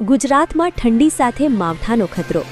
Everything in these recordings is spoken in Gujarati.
ગુજરાતમાં ઠંડી સાથે માવઠાનો ખતરો।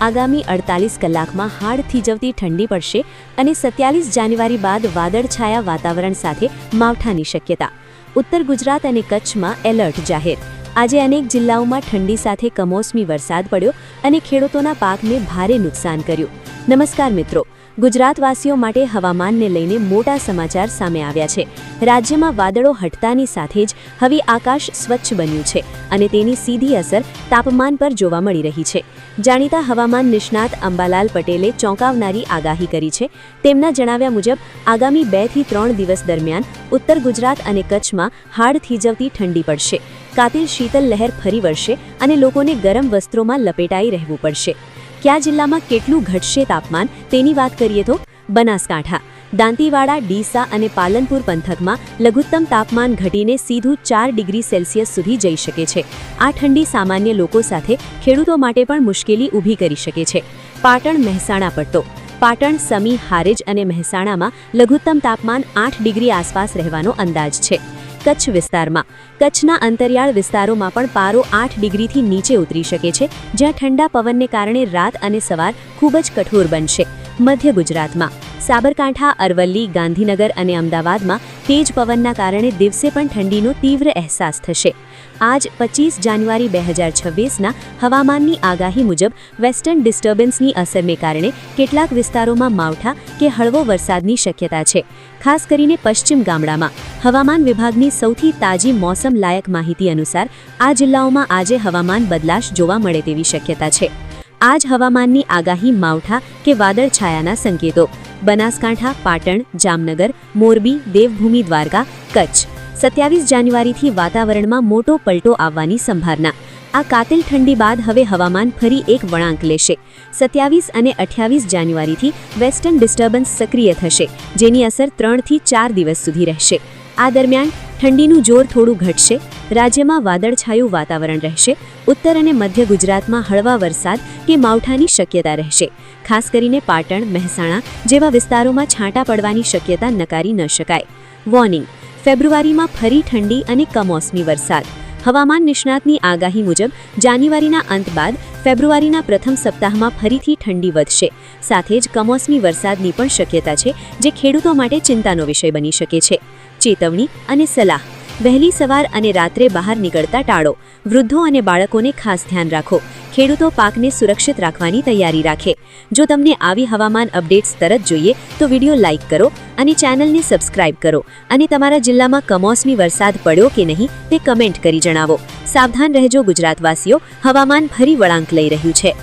આગામી 48 કલાકમાં હાડ થીજવતી ઠંડી પડશે અને 27 જાન્યુઆરી બાદ વાદળછાયા વાતાવરણ સાથે માવઠાની શક્યતા। ઉત્તર ગુજરાત અને કચ્છમાં એલર્ટ જાહેર। આજે અનેક જિલ્લાઓમાં ઠંડી સાથે કમોસમી વરસાદ પડ્યો અને ખેડૂતોના પાકને ભારે નુકસાન કર્યું। નમસ્કાર મિત્રો, ગુજરાતવાસીઓ માટે હવામાનને લઈને મોટા સમાચાર સામે આવ્યા છે। રાજ્યમાં વાદળો હટતાની સાથે જ હવે આકાશ સ્વચ્છ બન્યું છે અને તેની સીધી અસર તાપમાન પર જોવા મળી રહી છે। જાણીતા હવામાન નિષ્ણાત અંબાલાલ પટેલે ચોંકાવનારી આગાહી કરી છે। તેમના જણાવ્યા મુજબ આગામી 2 થી 3 દિવસ દરમિયાન ઉત્તર ગુજરાત અને કચ્છમાં હાડ થીજવતી ઠંડી પડશે। કાતિલ શીતલ લહેર ફરી વળશે અને લોકોને ગરમ વસ્ત્રોમાં લપેટાઈ રહેવું પડશે। કયા જિલ્લામાં કેટલું ઘટશે તાપમાન તેની વાત કરીએ તો બનાસકાંઠા, દાંતીવાડા, ડીસા અને પાલનપુર પંથકમાં લઘુત્તમ તાપમાન ઘટીને સીધું 4 ડિગ્રી સેલ્સિયસ સુધી જઈ શકે છે। આ ઠંડી સામાન્ય લોકો સાથે ખેડૂતો માટે પણ મુશ્કેલી ઊભી કરી શકે છે। પાટણ, મહેસાણા પટ્ટો, પાટણ, સમી, હારેજ અને મહેસાણામાં લઘુત્તમ તાપમાન 8 ડિગ્રી આસપાસ રહેવાનો અંદાજ છે। કચ્છ વિસ્તારમાં, કચ્છના અંતરિયાળ વિસ્તારોમાં પણ પારો 8 ડિગ્રીથી નીચે ઉતરી શકે છે, જ્યાં ઠંડા પવનને કારણે રાત અને સવાર ખૂબ જ કઠોર બનશે। મધ્ય ગુજરાતમાં, સાબરકાંઠા, અરવલ્લી, ગાંધીનગર અને અમદાવાદમાં તેજ પવનના કારણે દિવસે પણ ઠંડીનો તીવ્ર અહેસાસ થશે। આજ 25 જાન્યુઆરી 2026ના હવામાનની આગાહી મુજબ વેસ્ટર્ન ડિસ્ટર્બન્સની અસરને કારણે કેટલાક વિસ્તારોમાં માવઠા કે હળવો વરસાદની શક્યતા છે। ખાસ કરીને પશ્ચિમ ગામડામાં હવામાન વિભાગની સૌથી તાજી મોસમ લાયક માહિતી અનુસાર આ જિલ્લાઓમાં આજે હવામાન બદલાશ જોવા મળે તેવી શક્યતા છે। આજ હવામાનની આગાહી માવઠા કે વાદળછાયાના સંકેતો। બનાસકાંઠા, પાટણ, જામનગર, મોરબી, દેવભૂમિ દ્વારકા, કચ્છ 27 જાન્યુઆરીથી વાતાવરણમાં મોટો પલટો આવવાની સંભાવના। આ કાતિલ ઠંડી બાદ હવે હવામાન ફરી એક વળાંક લેશે। 27 અને 28 જાન્યુઆરીથી વેસ્ટર્ન ડિસ્ટર્બન્સ સક્રિય થશે, જેની અસર 3 થી 4 દિવસ સુધી રહેશે। આ દરમિયાન ઠંડીનું જોર થોડું ઘટશે। રાજ્યમાં વાદળછાયું વાતાવરણ રહેશે। ઉત્તર અને મધ્ય ગુજરાતમાં હળવા વરસાદ કે માવઠાની શક્યતા રહેશે। ખાસ કરીને પાટણ, મહેસાણા જેવા વિસ્તારોમાં છાંટા પડવાની શક્યતા નકારી ન શકાય। વોર્નિંગ: ફેબ્રુઆરીમાં ફરી ઠંડી અને કમોસમી વરસાદ। હવામાન નિષ્ણાતની આગાહી મુજબ જાન્યુઆરીના અંત બાદ ફેબ્રુઆરીના પ્રથમ સપ્તાહમાં ફરીથી ઠંડી વધશે। સાથે જ કમોસમી વરસાદની પણ શક્યતા છે, જે ખેડૂતો માટે ચિંતાનો વિષય બની શકે છે। ચેતવણી અને સલાહ: વહેલી સવાર અને રાત્રે બહાર નીકળતા ટાળો। વૃદ્ધો અને બાળકોને ખાસ ધ્યાન રાખો। ખેડૂતો પાકને સુરક્ષિત રાખવાની તૈયારી રાખે। જો તમને આવી હવામાન અપડેટ્સ તરત જોઈએ તો વિડીયો લાઇક કરો અને ચેનલને સબસ્ક્રાઇબ કરો અને તમારા જિલ્લામાં કમોસમી વરસાદ પડ્યો કે નહીં તે કમેન્ટ કરી જણાવો। સાવધાન રહેજો ગુજરાતવાસીઓ, હવામાન ફરી વળાંક લઈ રહ્યું છે।